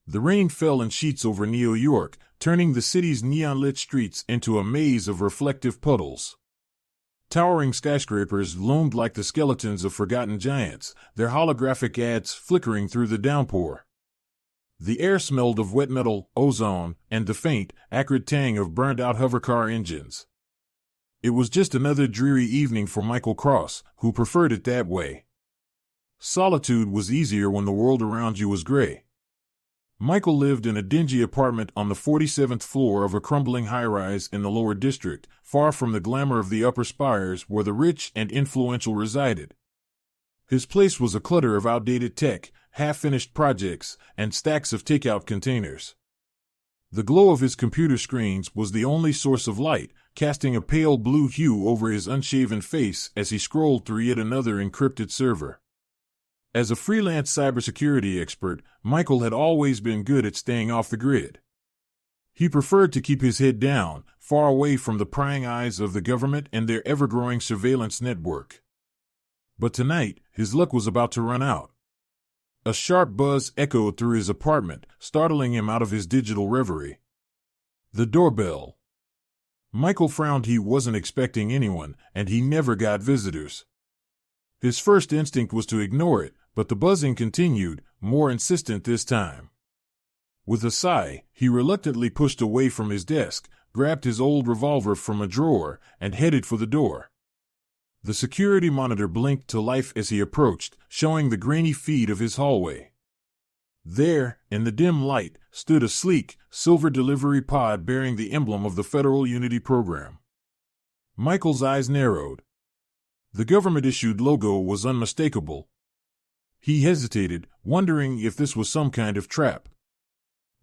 The rain fell in sheets over New York, turning the city's neon-lit streets into a maze of reflective puddles. Towering skyscrapers loomed like the skeletons of forgotten giants, their holographic ads flickering through the downpour. The air smelled of wet metal, ozone, and the faint, acrid tang of burned-out hovercar engines. It was just another dreary evening for Michael Cross, who preferred it that way. Solitude was easier when the world around you was gray. Michael lived in a dingy apartment on the 47th floor of a crumbling high-rise in the lower district, far from the glamour of the upper spires where the rich and influential resided. His place was a clutter of outdated tech, half-finished projects, and stacks of takeout containers. The glow of his computer screens was the only source of light, casting a pale blue hue over his unshaven face as he scrolled through yet another encrypted server. As a freelance cybersecurity expert, Michael had always been good at staying off the grid. He preferred to keep his head down, far away from the prying eyes of the government and their ever-growing surveillance network. But tonight, his luck was about to run out. A sharp buzz echoed through his apartment, startling him out of his digital reverie. The doorbell. Michael frowned. He wasn't expecting anyone, and he never got visitors. His first instinct was to ignore it, but the buzzing continued, more insistent this time. With a sigh, he reluctantly pushed away from his desk, grabbed his old revolver from a drawer, and headed for the door. The security monitor blinked to life as he approached, showing the grainy feed of his hallway. There, in the dim light, stood a sleek, silver delivery pod bearing the emblem of the Federal Unity Program. Michael's eyes narrowed. The government-issued logo was unmistakable. He hesitated, wondering if this was some kind of trap.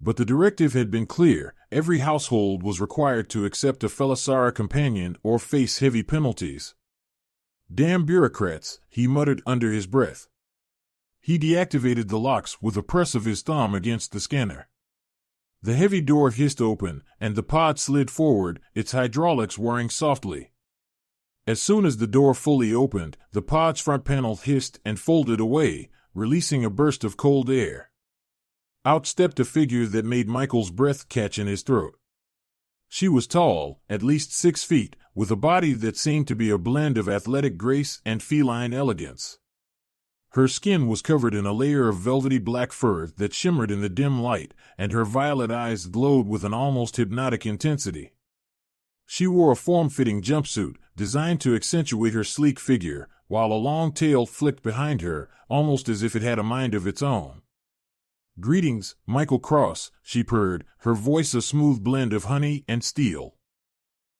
But the directive had been clear: every household was required to accept a Felisara companion or face heavy penalties. Damn bureaucrats, he muttered under his breath. He deactivated the locks with a press of his thumb against the scanner. The heavy door hissed open, and the pod slid forward, its hydraulics whirring softly. As soon as the door fully opened, the pod's front panel hissed and folded away, releasing a burst of cold air. Out stepped a figure that made Michael's breath catch in his throat. She was tall, at least 6 feet, with a body that seemed to be a blend of athletic grace and feline elegance. Her skin was covered in a layer of velvety black fur that shimmered in the dim light, and her violet eyes glowed with an almost hypnotic intensity. She wore a form-fitting jumpsuit, designed to accentuate her sleek figure, while a long tail flicked behind her, almost as if it had a mind of its own. "Greetings, Michael Cross," she purred, her voice a smooth blend of honey and steel.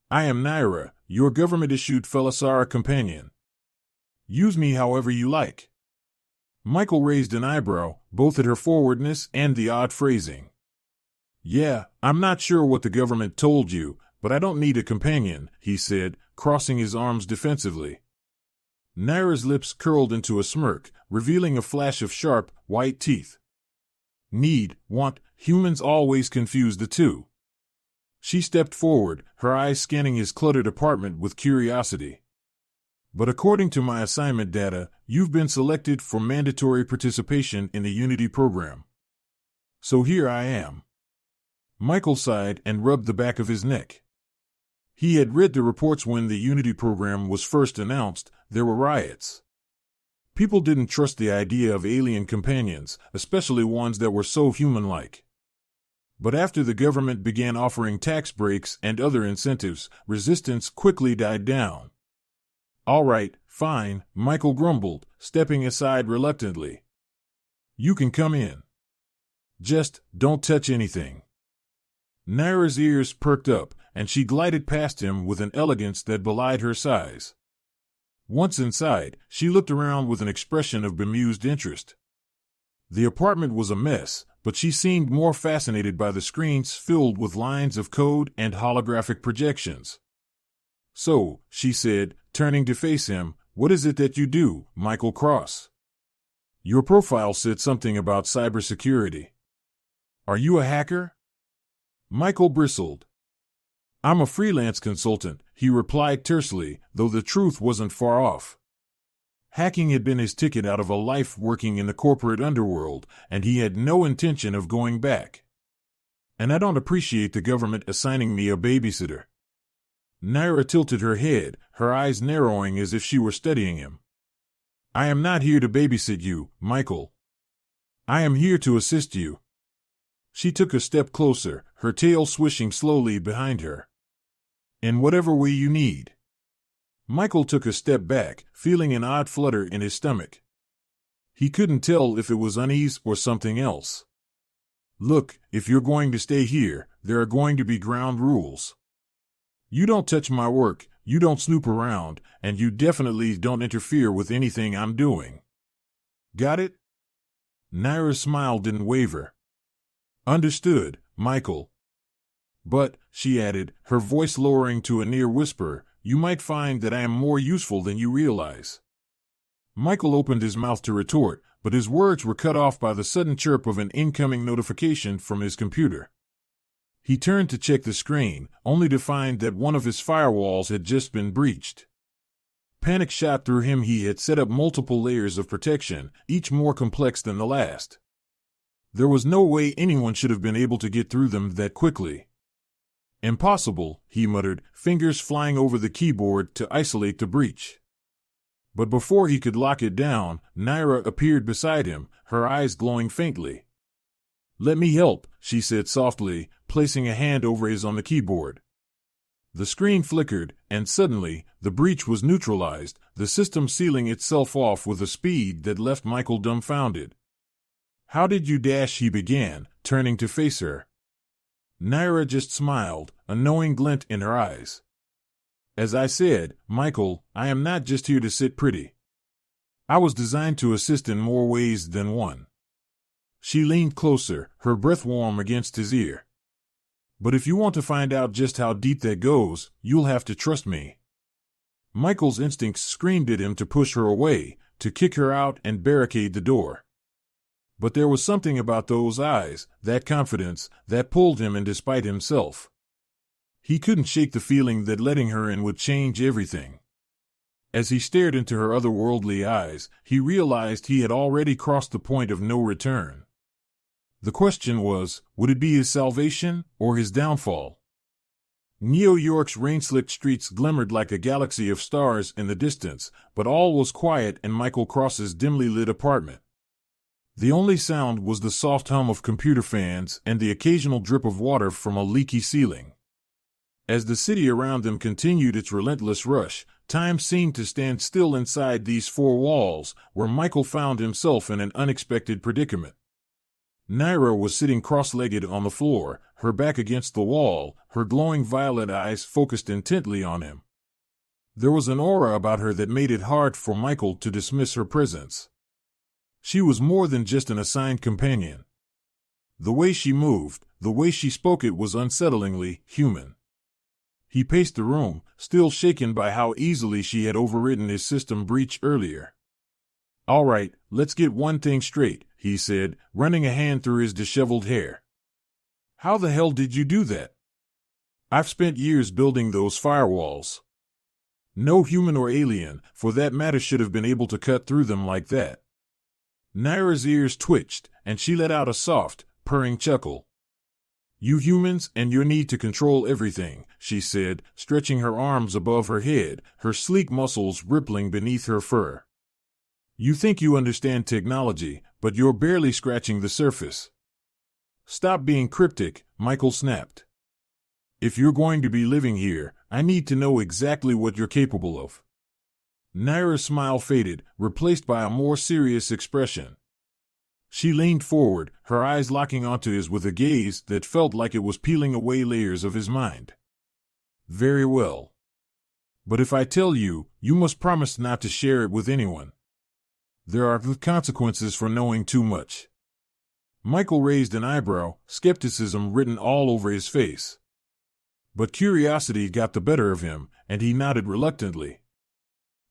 "I am Naira, your government-issued Felisara companion. Use me however you like." Michael raised an eyebrow, both at her forwardness and the odd phrasing. "Yeah, I'm not sure what the government told you, but I don't need a companion," he said, crossing his arms defensively. Naira's lips curled into a smirk, revealing a flash of sharp, white teeth. "Need, want, humans always confuse the two." She stepped forward, her eyes scanning his cluttered apartment with curiosity. "But according to my assignment data, you've been selected for mandatory participation in the Unity program. So here I am." Michael sighed and rubbed the back of his neck. He had read the reports when the Unity program was first announced. There were riots. People didn't trust the idea of alien companions, especially ones that were so human-like. But after the government began offering tax breaks and other incentives, resistance quickly died down. "All right, fine," Michael grumbled, stepping aside reluctantly. "You can come in. Just don't touch anything." Naira's ears perked up, and she glided past him with an elegance that belied her size. Once inside, she looked around with an expression of bemused interest. The apartment was a mess, but she seemed more fascinated by the screens filled with lines of code and holographic projections. "So," she said, turning to face him, "what is it that you do, Michael Cross? Your profile said something about cybersecurity. Are you a hacker?" Michael bristled. "I'm a freelance consultant," he replied tersely, though the truth wasn't far off. Hacking had been his ticket out of a life working in the corporate underworld, and he had no intention of going back. And I don't appreciate the government assigning me a babysitter. Naira tilted her head, her eyes narrowing as if she were studying him. I am not here to babysit you, Michael. I am here to assist you. She took a step closer, her tail swishing slowly behind her. In whatever way you need. Michael took a step back, feeling an odd flutter in his stomach. He couldn't tell if it was unease or something else. Look, if you're going to stay here, there are going to be ground rules. You don't touch my work, you don't snoop around, and you definitely don't interfere with anything I'm doing. Got it? Naira's smile didn't waver. Understood, Michael. But, she added, her voice lowering to a near whisper, you might find that I am more useful than you realize. Michael opened his mouth to retort, but his words were cut off by the sudden chirp of an incoming notification from his computer. He turned to check the screen, only to find that one of his firewalls had just been breached. Panic shot through him. He had set up multiple layers of protection, each more complex than the last. There was no way anyone should have been able to get through them that quickly. Impossible, he muttered, fingers flying over the keyboard to isolate the breach. But before he could lock it down, Naira appeared beside him, her eyes glowing faintly. Let me help, she said softly, placing a hand over his on the keyboard. The screen flickered, and suddenly, the breach was neutralized, the system sealing itself off with a speed that left Michael dumbfounded. How did you dash? He began, turning to face her. Naira just smiled, a knowing glint in her eyes. As I said, Michael, I am not just here to sit pretty. I was designed to assist in more ways than one. She leaned closer, her breath warm against his ear. But if you want to find out just how deep that goes, you'll have to trust me. Michael's instincts screamed at him to push her away, to kick her out and barricade the door. But there was something about those eyes, that confidence, that pulled him in despite himself. He couldn't shake the feeling that letting her in would change everything. As he stared into her otherworldly eyes, he realized he had already crossed the point of no return. The question was, would it be his salvation or his downfall? New York's rain-slicked streets glimmered like a galaxy of stars in the distance, but all was quiet in Michael Cross's dimly lit apartment. The only sound was the soft hum of computer fans and the occasional drip of water from a leaky ceiling. As the city around them continued its relentless rush, time seemed to stand still inside these four walls, where Michael found himself in an unexpected predicament. Naira was sitting cross-legged on the floor, her back against the wall, her glowing violet eyes focused intently on him. There was an aura about her that made it hard for Michael to dismiss her presence. She was more than just an assigned companion. The way she moved, the way she spoke, it was unsettlingly human. He paced the room, still shaken by how easily she had overridden his system breach earlier. All right, let's get one thing straight, he said, running a hand through his disheveled hair. How the hell did you do that? I've spent years building those firewalls. No human or alien, for that matter, should have been able to cut through them like that. Naira's ears twitched, and she let out a soft, purring chuckle. You humans and your need to control everything, she said, stretching her arms above her head, her sleek muscles rippling beneath her fur. You think you understand technology, but you're barely scratching the surface. Stop being cryptic, Michael snapped. If you're going to be living here, I need to know exactly what you're capable of. Naira's smile faded, replaced by a more serious expression. She leaned forward, her eyes locking onto his with a gaze that felt like it was peeling away layers of his mind. Very well. But if I tell you, you must promise not to share it with anyone. There are consequences for knowing too much. Michael raised an eyebrow, skepticism written all over his face. But curiosity got the better of him, and he nodded reluctantly.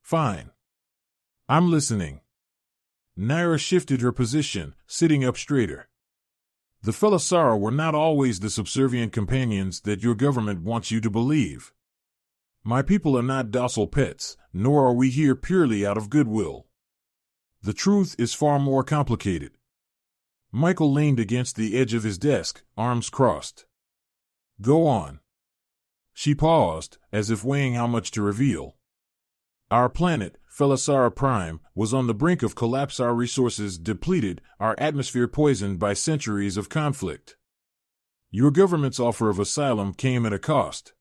Fine. I'm listening. Naira shifted her position, sitting up straighter. The Felisara were not always the subservient companions that your government wants you to believe. My people are not docile pets, nor are we here purely out of goodwill. The truth is far more complicated. Michael leaned against the edge of his desk, arms crossed. Go on. She paused, as if weighing how much to reveal. Our planet, Felisara Prime, was on the brink of collapse, our resources depleted, our atmosphere poisoned by centuries of conflict. Your government's offer of asylum came at a cost.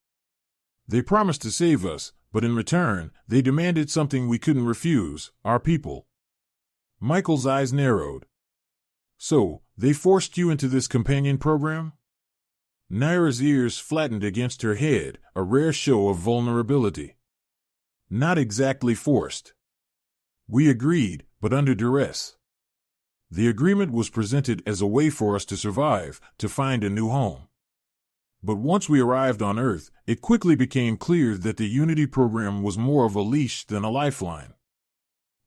They promised to save us, but in return, they demanded something we couldn't refuse, our people. Michael's eyes narrowed. So, they forced you into this companion program? Naira's ears flattened against her head, a rare show of vulnerability. Not exactly forced. We agreed, but under duress. The agreement was presented as a way for us to survive, to find a new home. But once we arrived on Earth, it quickly became clear that the Unity program was more of a leash than a lifeline.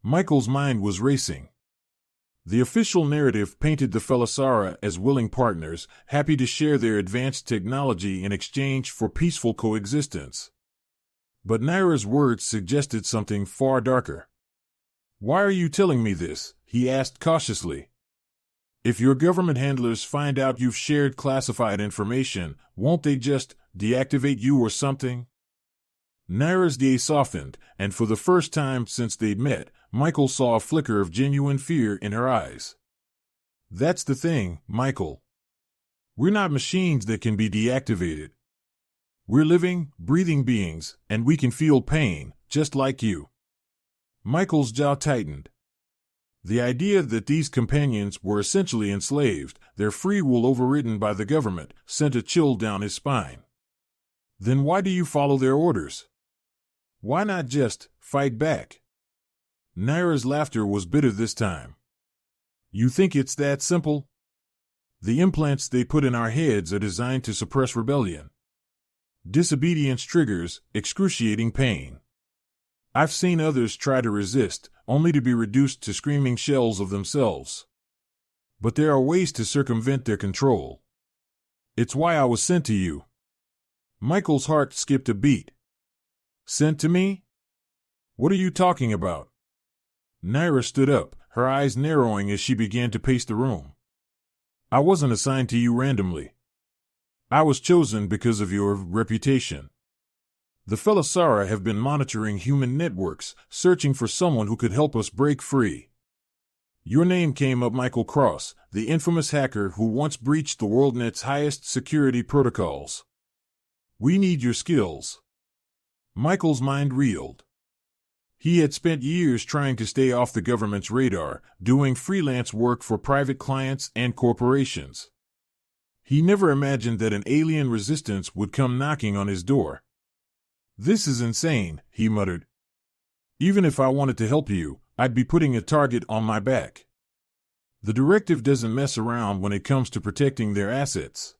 Michael's mind was racing. The official narrative painted the Felisara as willing partners, happy to share their advanced technology in exchange for peaceful coexistence. But Naira's words suggested something far darker. Why are you telling me this? He asked cautiously. If your government handlers find out you've shared classified information, won't they just deactivate you or something? Naira's gaze softened, and for the first time since they'd met, Michael saw a flicker of genuine fear in her eyes. That's the thing, Michael. We're not machines that can be deactivated. We're living, breathing beings, and we can feel pain, just like you. Michael's jaw tightened. The idea that these companions were essentially enslaved, their free will overridden by the government, sent a chill down his spine. Then why do you follow their orders? Why not just fight back? Naira's laughter was bitter this time. You think it's that simple? The implants they put in our heads are designed to suppress rebellion. Disobedience triggers excruciating pain. I've seen others try to resist, only to be reduced to screaming shells of themselves. But there are ways to circumvent their control. It's why I was sent to you. Michael's heart skipped a beat. Sent to me? What are you talking about? Naira stood up, her eyes narrowing as she began to pace the room. I wasn't assigned to you randomly. I was chosen because of your reputation. The Felisara have been monitoring human networks, searching for someone who could help us break free. Your name came up, Michael Cross, the infamous hacker who once breached the WorldNet's highest security protocols. We need your skills. Michael's mind reeled. He had spent years trying to stay off the government's radar, doing freelance work for private clients and corporations. He never imagined that an alien resistance would come knocking on his door. This is insane, he muttered. Even if I wanted to help you, I'd be putting a target on my back. The directive doesn't mess around when it comes to protecting their assets.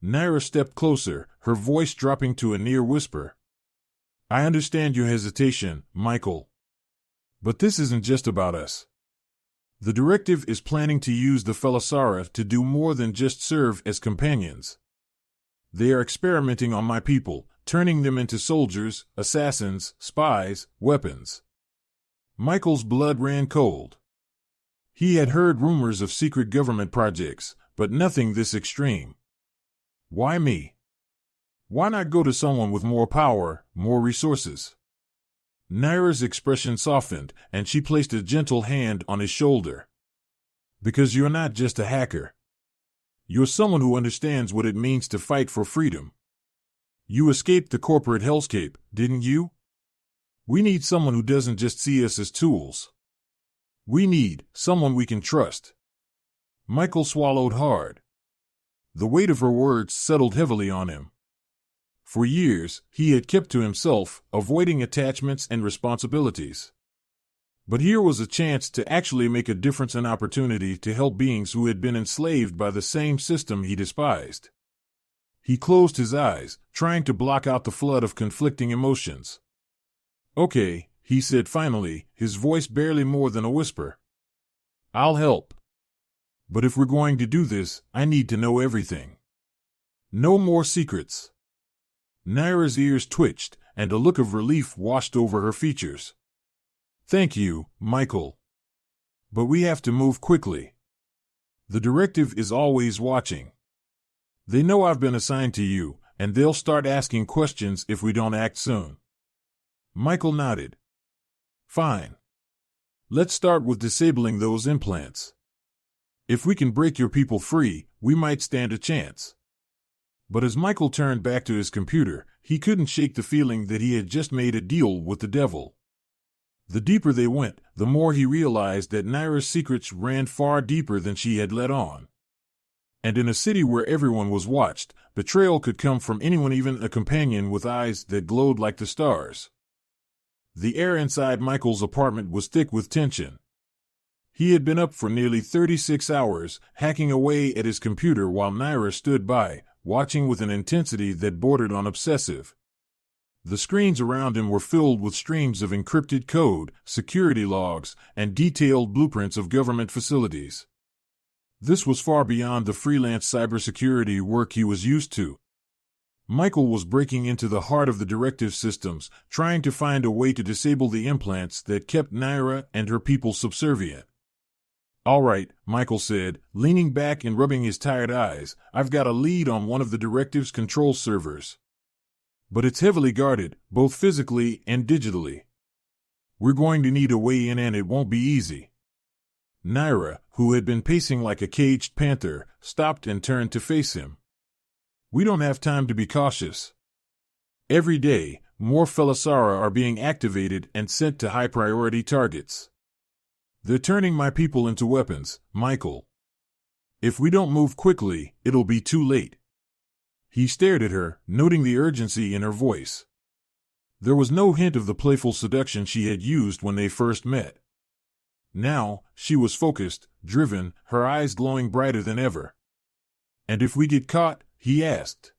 Naira stepped closer, her voice dropping to a near whisper. I understand your hesitation, Michael. But this isn't just about us. The directive is planning to use the Felisara to do more than just serve as companions. They are experimenting on my people, turning them into soldiers, assassins, spies, weapons. Michael's blood ran cold. He had heard rumors of secret government projects, but nothing this extreme. Why me? Why not go to someone with more power, more resources? Naira's expression softened, and she placed a gentle hand on his shoulder. Because you're not just a hacker. You're someone who understands what it means to fight for freedom. You escaped the corporate hellscape, didn't you? We need someone who doesn't just see us as tools. We need someone we can trust. Michael swallowed hard. The weight of her words settled heavily on him. For years, he had kept to himself, avoiding attachments and responsibilities. But here was a chance to actually make a difference and opportunity to help beings who had been enslaved by the same system he despised. He closed his eyes, trying to block out the flood of conflicting emotions. Okay, he said finally, his voice barely more than a whisper. I'll help. But if we're going to do this, I need to know everything. No more secrets. Naira's ears twitched, and a look of relief washed over her features. Thank you, Michael. But we have to move quickly. The directive is always watching. They know I've been assigned to you, and they'll start asking questions if we don't act soon. Michael nodded. Fine. Let's start with disabling those implants. If we can break your people free, we might stand a chance. But as Michael turned back to his computer, he couldn't shake the feeling that he had just made a deal with the devil. The deeper they went, the more he realized that Naira's secrets ran far deeper than she had let on. And in a city where everyone was watched, betrayal could come from anyone, even a companion with eyes that glowed like the stars. The air inside Michael's apartment was thick with tension. He had been up for nearly 36 hours, hacking away at his computer while Naira stood by, watching with an intensity that bordered on obsessive. The screens around him were filled with streams of encrypted code, security logs, and detailed blueprints of government facilities. This was far beyond the freelance cybersecurity work he was used to. Michael was breaking into the heart of the directive systems, trying to find a way to disable the implants that kept Naira and her people subservient. All right, Michael said, leaning back and rubbing his tired eyes, I've got a lead on one of the directive's control servers. But it's heavily guarded, both physically and digitally. We're going to need a way in, and it won't be easy. Naira, who had been pacing like a caged panther, stopped and turned to face him. We don't have time to be cautious. Every day, more Felisara are being activated and sent to high-priority targets. They're turning my people into weapons, Michael. If we don't move quickly, it'll be too late. He stared at her, noting the urgency in her voice. There was no hint of the playful seduction she had used when they first met. Now, she was focused, driven, her eyes glowing brighter than ever. And if we get caught? He asked.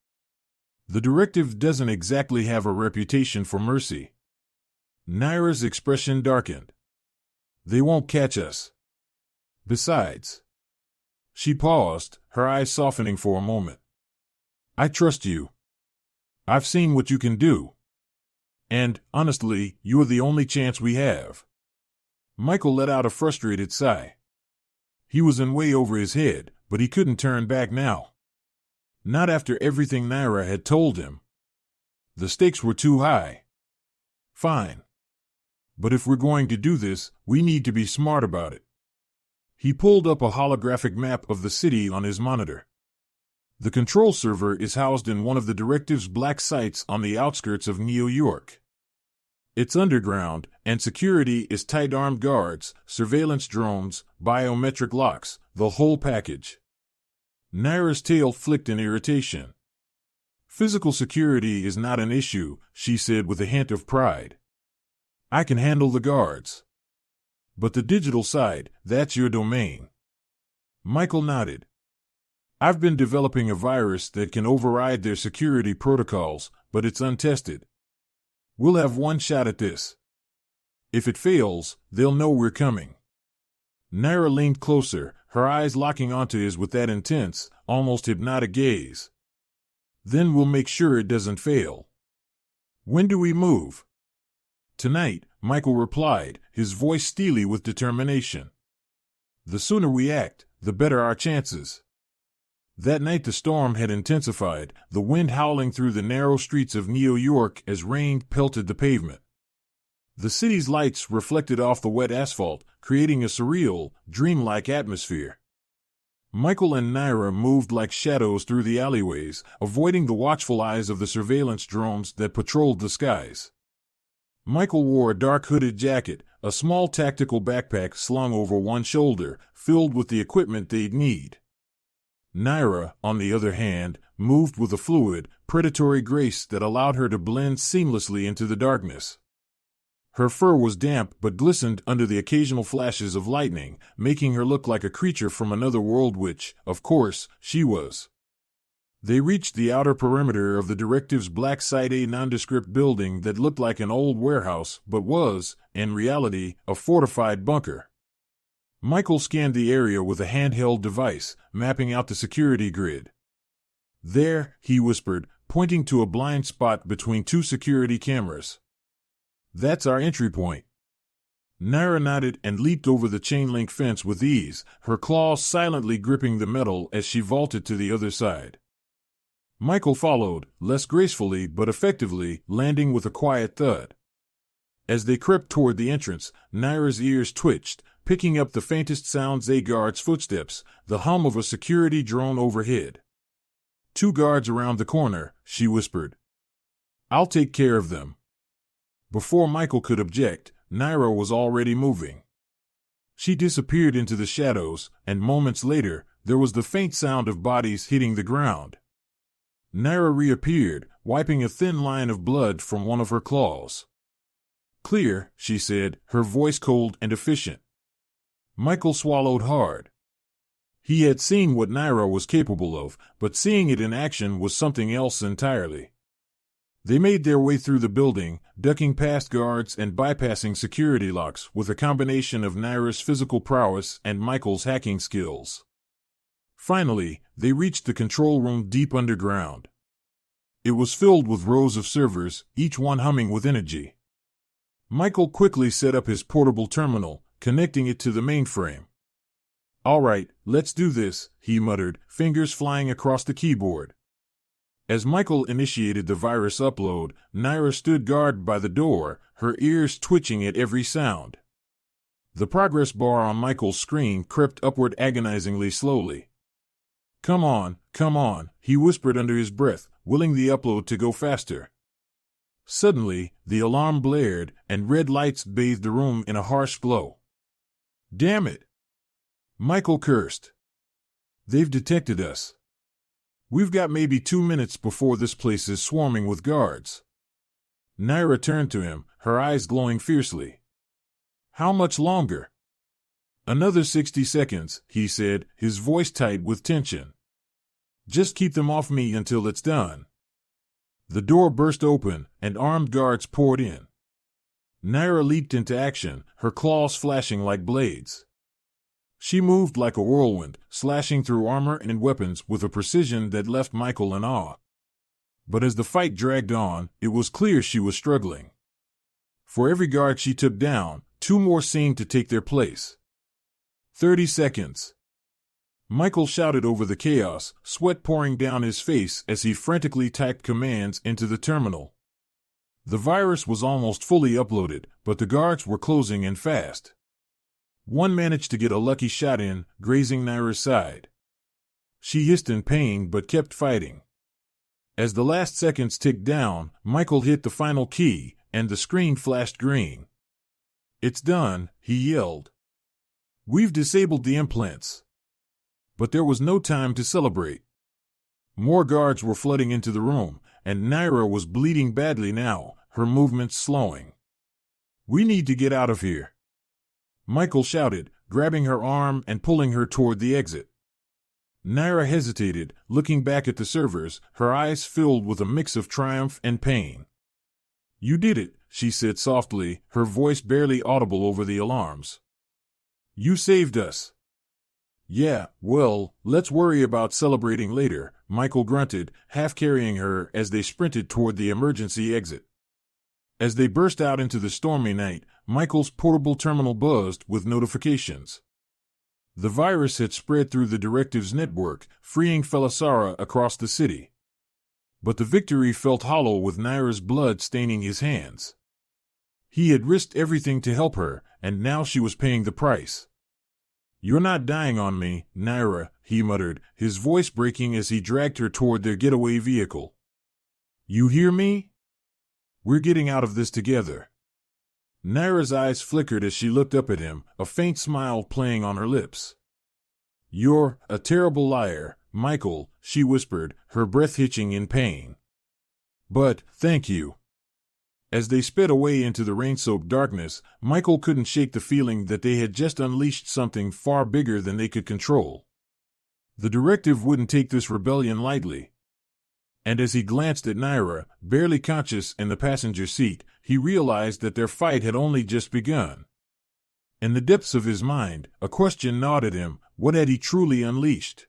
The directive doesn't exactly have a reputation for mercy. Naira's expression darkened. They won't catch us. Besides. She paused, her eyes softening for a moment. I trust you. I've seen what you can do. And, honestly, you're the only chance we have. Michael let out a frustrated sigh. He was in way over his head, but he couldn't turn back now. Not after everything Naira had told him. The stakes were too high. Fine. But if we're going to do this, we need to be smart about it. He pulled up a holographic map of the city on his monitor. The control server is housed in one of the directive's black sites on the outskirts of New York. It's underground, and security is tight armed guards, surveillance drones, biometric locks, the whole package. Naira's tail flicked in irritation. Physical security is not an issue, she said with a hint of pride. I can handle the guards. But the digital side, that's your domain. Michael nodded. I've been developing a virus that can override their security protocols, but it's untested. We'll have one shot at this. If it fails, they'll know we're coming. Naira leaned closer, her eyes locking onto his with that intense, almost hypnotic gaze. Then we'll make sure it doesn't fail. When do we move? Tonight, Michael replied, his voice steely with determination. The sooner we act, the better our chances. That night the storm had intensified, the wind howling through the narrow streets of New York as rain pelted the pavement. The city's lights reflected off the wet asphalt, creating a surreal, dreamlike atmosphere. Michael and Naira moved like shadows through the alleyways, avoiding the watchful eyes of the surveillance drones that patrolled the skies. Michael wore a dark hooded jacket, a small tactical backpack slung over one shoulder, filled with the equipment they'd need. Naira, on the other hand, moved with a fluid, predatory grace that allowed her to blend seamlessly into the darkness. Her fur was damp but glistened under the occasional flashes of lightning, making her look like a creature from another world which, of course, she was. They reached the outer perimeter of the directive's black Site A nondescript building that looked like an old warehouse but was, in reality, a fortified bunker. Michael scanned the area with a handheld device, mapping out the security grid. There, he whispered, pointing to a blind spot between two security cameras. That's our entry point. Naira nodded and leaped over the chain-link fence with ease, her claws silently gripping the metal as she vaulted to the other side. Michael followed, less gracefully but effectively, landing with a quiet thud. As they crept toward the entrance, Naira's ears twitched, picking up the faintest sounds: a guard's footsteps, the hum of a security drone overhead. "2 guards around the corner," she whispered. "I'll take care of them." Before Michael could object, Naira was already moving. She disappeared into the shadows, and moments later, there was the faint sound of bodies hitting the ground. Naira reappeared, wiping a thin line of blood from one of her claws. "Clear," she said, her voice cold and efficient. Michael swallowed hard. He had seen what Naira was capable of, but seeing it in action was something else entirely. They made their way through the building, ducking past guards and bypassing security locks with a combination of Naira's physical prowess and Michael's hacking skills. Finally, they reached the control room deep underground. It was filled with rows of servers, each one humming with energy. Michael quickly set up his portable terminal, connecting it to the mainframe. "All right, let's do this," he muttered, fingers flying across the keyboard. As Michael initiated the virus upload, Naira stood guard by the door, her ears twitching at every sound. The progress bar on Michael's screen crept upward agonizingly slowly. Come on," he whispered under his breath, willing the upload to go faster. Suddenly, the alarm blared, and red lights bathed the room in a harsh glow. "Damn it!" Michael cursed. "They've detected us. We've got maybe 2 minutes before this place is swarming with guards." Naira turned to him, her eyes glowing fiercely. "How much longer?" "Another 60 seconds, he said, his voice tight with tension. "Just keep them off me until it's done." The door burst open, and armed guards poured in. Naira leaped into action, her claws flashing like blades. She moved like a whirlwind, slashing through armor and weapons with a precision that left Michael in awe. But as the fight dragged on, it was clear she was struggling. For every guard she took down, 2 more seemed to take their place. 30 seconds. Michael shouted over the chaos, sweat pouring down his face as he frantically typed commands into the terminal. The virus was almost fully uploaded, but the guards were closing in fast. One managed to get a lucky shot in, grazing Naira's side. She hissed in pain but kept fighting. As the last seconds ticked down, Michael hit the final key, and the screen flashed green. "It's done," he yelled. "We've disabled the implants." But there was no time to celebrate. More guards were flooding into the room, and Naira was bleeding badly now, her movements slowing. "We need to get out of here," Michael shouted, grabbing her arm and pulling her toward the exit. Naira hesitated, looking back at the servers, her eyes filled with a mix of triumph and pain. "You did it," she said softly, her voice barely audible over the alarms. "You saved us." "Yeah, well, let's worry about celebrating later," Michael grunted, half carrying her as they sprinted toward the emergency exit. As they burst out into the stormy night, Michael's portable terminal buzzed with notifications. The virus had spread through the directives network, freeing Felisara across the city. But the victory felt hollow with Naira's blood staining his hands. He had risked everything to help her, and now she was paying the price. "You're not dying on me, Naira," he muttered, his voice breaking as he dragged her toward their getaway vehicle. "You hear me? We're getting out of this together." Naira's eyes flickered as she looked up at him, a faint smile playing on her lips. "You're a terrible liar, Michael," she whispered, her breath hitching in pain. "But, thank you." As they sped away into the rain-soaked darkness, Michael couldn't shake the feeling that they had just unleashed something far bigger than they could control. The directive wouldn't take this rebellion lightly. And as he glanced at Naira, barely conscious in the passenger seat, he realized that their fight had only just begun. In the depths of his mind, a question gnawed at him: what had he truly unleashed?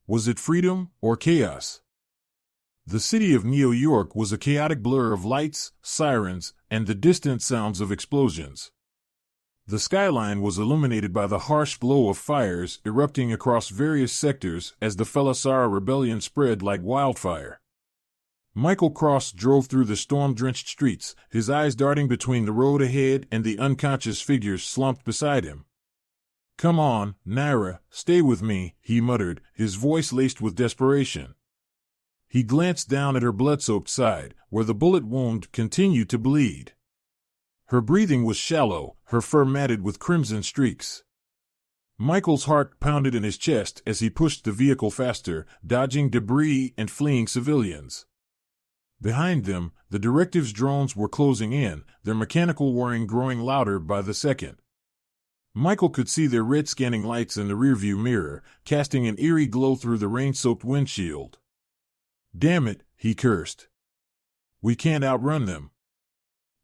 Was it freedom or chaos? The city of New York was a chaotic blur of lights, sirens, and the distant sounds of explosions. The skyline was illuminated by the harsh glow of fires erupting across various sectors as the Felisara rebellion spread like wildfire. Michael Cross drove through the storm-drenched streets, his eyes darting between the road ahead and the unconscious figures slumped beside him. "Come on, Naira, stay with me," he muttered, his voice laced with desperation. He glanced down at her blood-soaked side, where the bullet wound continued to bleed. Her breathing was shallow, her fur matted with crimson streaks. Michael's heart pounded in his chest as he pushed the vehicle faster, dodging debris and fleeing civilians. Behind them, the directive's drones were closing in, their mechanical whirring growing louder by the second. Michael could see their red scanning lights in the rearview mirror, casting an eerie glow through the rain-soaked windshield. "Damn it," he cursed. "We can't outrun them."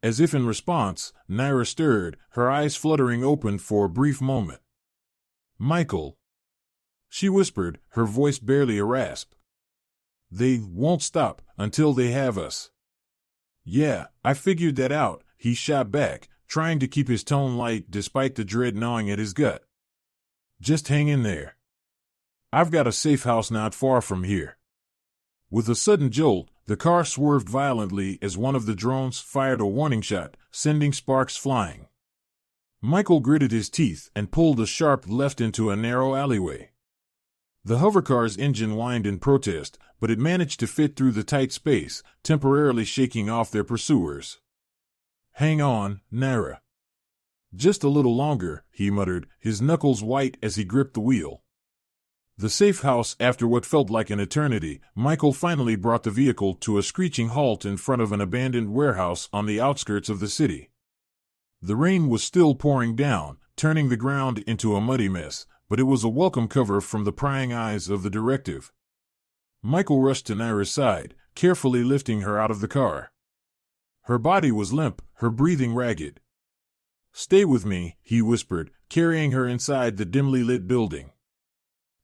As if in response, Naira stirred, her eyes fluttering open for a brief moment. "Michael," she whispered, her voice barely a rasp. "They won't stop until they have us." "Yeah, I figured that out," he shot back, trying to keep his tone light despite the dread gnawing at his gut. "Just hang in there. I've got a safe house not far from here." With a sudden jolt, the car swerved violently as one of the drones fired a warning shot, sending sparks flying. Michael gritted his teeth and pulled a sharp left into a narrow alleyway. The hovercar's engine whined in protest, but it managed to fit through the tight space, temporarily shaking off their pursuers. "Hang on, Naira. Just a little longer," he muttered, his knuckles white as he gripped the wheel. The safe house, after what felt like an eternity, Michael finally brought the vehicle to a screeching halt in front of an abandoned warehouse on the outskirts of the city. The rain was still pouring down, turning the ground into a muddy mess, but it was a welcome cover from the prying eyes of the directive. Michael rushed to Naira's side, carefully lifting her out of the car. Her body was limp, her breathing ragged. "Stay with me," he whispered, carrying her inside the dimly lit building.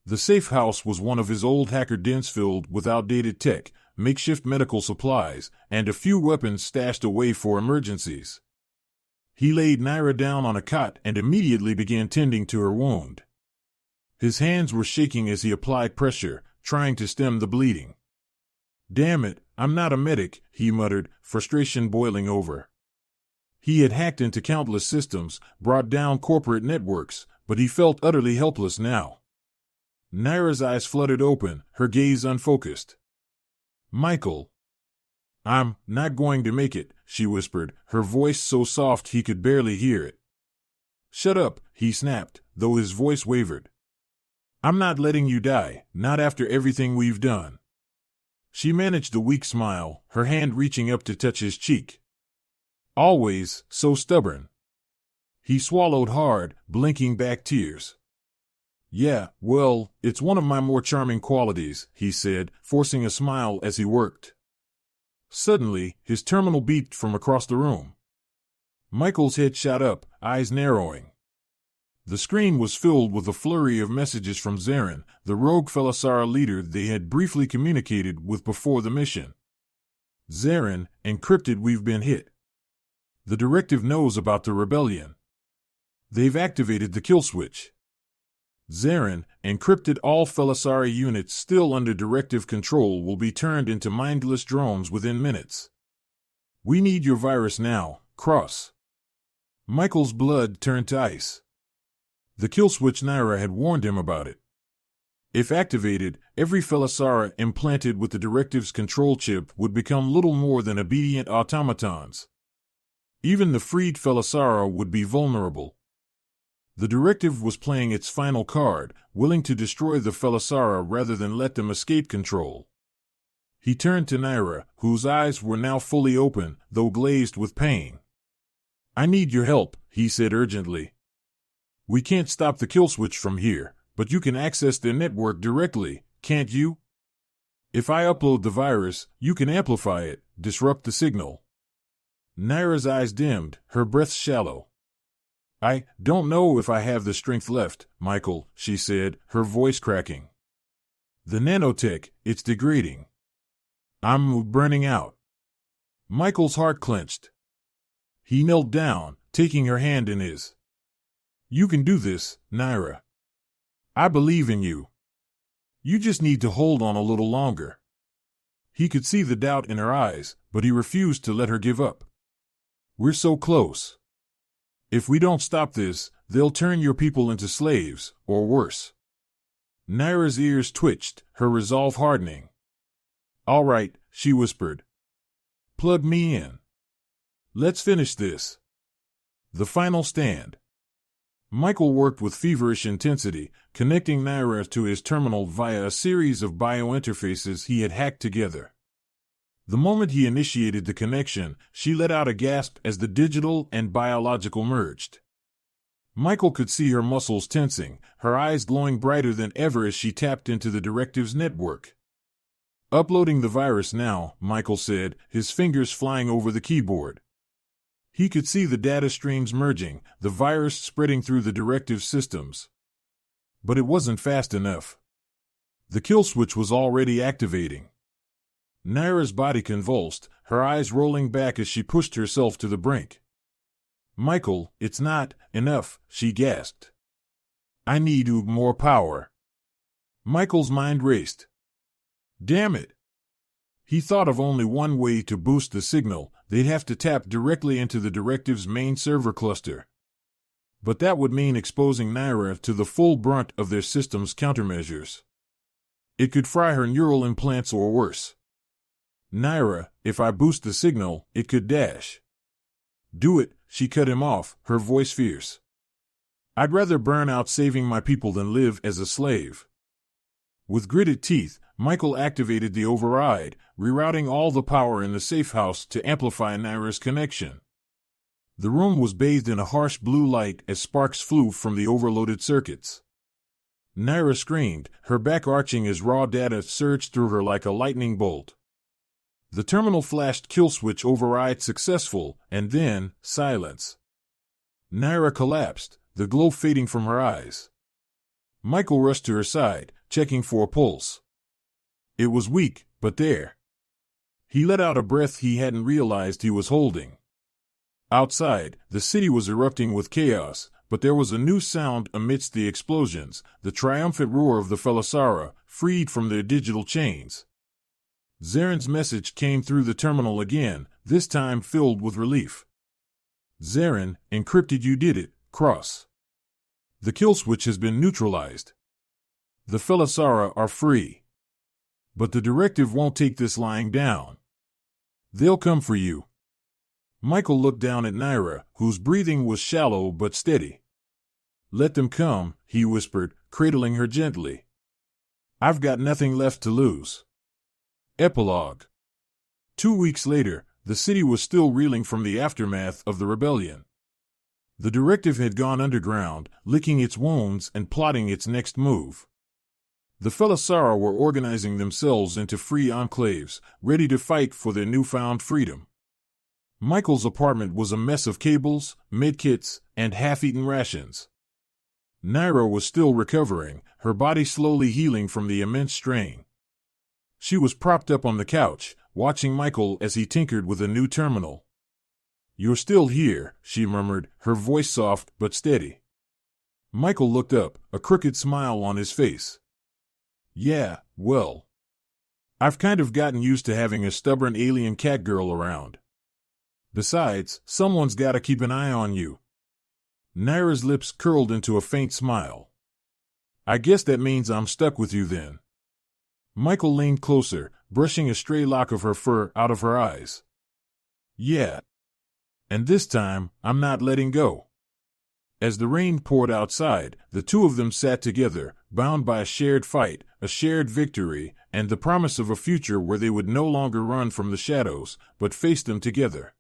The safe house was one of his old hacker dens filled with outdated tech, makeshift medical supplies, and a few weapons stashed away for emergencies. He laid Naira down on a cot and immediately began tending to her wound. His hands were shaking as he applied pressure, trying to stem the bleeding. "Damn it, I'm not a medic," he muttered, frustration boiling over. He had hacked into countless systems, brought down corporate networks, but he felt utterly helpless now. Naira's eyes fluttered open, her gaze unfocused. "Michael." "I'm not going to make it," she whispered, her voice so soft he could barely hear it. "Shut up," he snapped, though his voice wavered. "I'm not letting you die, not after everything we've done." She managed a weak smile, her hand reaching up to touch his cheek. "Always so stubborn." He swallowed hard, blinking back tears. "Yeah, well, it's one of my more charming qualities," he said, forcing a smile as he worked. Suddenly, his terminal beeped from across the room. Michael's head shot up, eyes narrowing. The screen was filled with a flurry of messages from Zarin, the rogue Felisara leader they had briefly communicated with before the mission. "Zarin, encrypted, we've been hit. The directive knows about the rebellion. They've activated the kill switch. Zarin, encrypted, all Felisara units still under directive control will be turned into mindless drones within minutes. We need your virus now, Cross." Michael's blood turned to ice. The kill switch, Naira had warned him about it. If activated, every Felisara implanted with the directive's control chip would become little more than obedient automatons. Even the freed Felisara would be vulnerable. The directive was playing its final card, willing to destroy the Felisara rather than let them escape control. He turned to Naira, whose eyes were now fully open, though glazed with pain. "I need your help," he said urgently. "We can't stop the kill switch from here, but you can access their network directly, can't you? If I upload the virus, you can amplify it, disrupt the signal." Naira's eyes dimmed, her breath shallow. "I don't know if I have the strength left, Michael," she said, her voice cracking. "The nanotech, it's degrading. I'm burning out." Michael's heart clenched. He knelt down, taking her hand in his. You can do this, Naira. I believe in you. You just need to hold on a little longer. He could see the doubt in her eyes, but he refused to let her give up. We're so close. If we don't stop this, they'll turn your people into slaves, or worse. Naira's ears twitched, her resolve hardening. All right, she whispered. Plug me in. Let's finish this. The final stand. Michael worked with feverish intensity, connecting Naira to his terminal via a series of biointerfaces he had hacked together. The moment he initiated the connection, she let out a gasp as the digital and biological merged. Michael could see her muscles tensing, her eyes glowing brighter than ever as she tapped into the directive's network. Uploading the virus now, Michael said, his fingers flying over the keyboard. He could see the data streams merging, the virus spreading through the directive systems. But it wasn't fast enough. The kill switch was already activating. Naira's body convulsed, her eyes rolling back as she pushed herself to the brink. Michael, it's not enough, she gasped. I need more power. Michael's mind raced. Damn it. He thought of only one way to boost the signal. They'd have to tap directly into the directive's main server cluster. But that would mean exposing Naira to the full brunt of their system's countermeasures. It could fry her neural implants or worse. Naira, if I boost the signal, it could dash. Do it, she cut him off, her voice fierce. I'd rather burn out saving my people than live as a slave. With gritted teeth, Michael activated the override, rerouting all the power in the safe house to amplify Naira's connection. The room was bathed in a harsh blue light as sparks flew from the overloaded circuits. Naira screamed, her back arching as raw data surged through her like a lightning bolt. The terminal flashed kill switch override successful, and then, silence. Naira collapsed, the glow fading from her eyes. Michael rushed to her side, checking for a pulse. It was weak, but there. He let out a breath he hadn't realized he was holding. Outside, the city was erupting with chaos, but there was a new sound amidst the explosions, the triumphant roar of the Felisara, freed from their digital chains. Zaren's message came through the terminal again, this time filled with relief. Zaren, encrypted, you did it, cross. The kill switch has been neutralized. The Felisara are free. But the directive won't take this lying down. They'll come for you. Michael looked down at Naira, whose breathing was shallow but steady. Let them come, he whispered, cradling her gently. I've got nothing left to lose. Epilogue. 2 weeks later, the city was still reeling from the aftermath of the rebellion. The directive had gone underground, licking its wounds and plotting its next move. The Felisara were organizing themselves into free enclaves, ready to fight for their newfound freedom. Michael's apartment was a mess of cables, medkits, and half-eaten rations. Naira was still recovering, her body slowly healing from the immense strain. She was propped up on the couch, watching Michael as he tinkered with a new terminal. You're still here, she murmured, her voice soft but steady. Michael looked up, a crooked smile on his face. Yeah, well. I've kind of gotten used to having a stubborn alien cat girl around. Besides, someone's gotta keep an eye on you. Naira's lips curled into a faint smile. I guess that means I'm stuck with you then. Michael leaned closer, brushing a stray lock of her fur out of her eyes. Yeah. And this time, I'm not letting go. As the rain poured outside, the two of them sat together, bound by a shared fight, a shared victory, and the promise of a future where they would no longer run from the shadows, but face them together.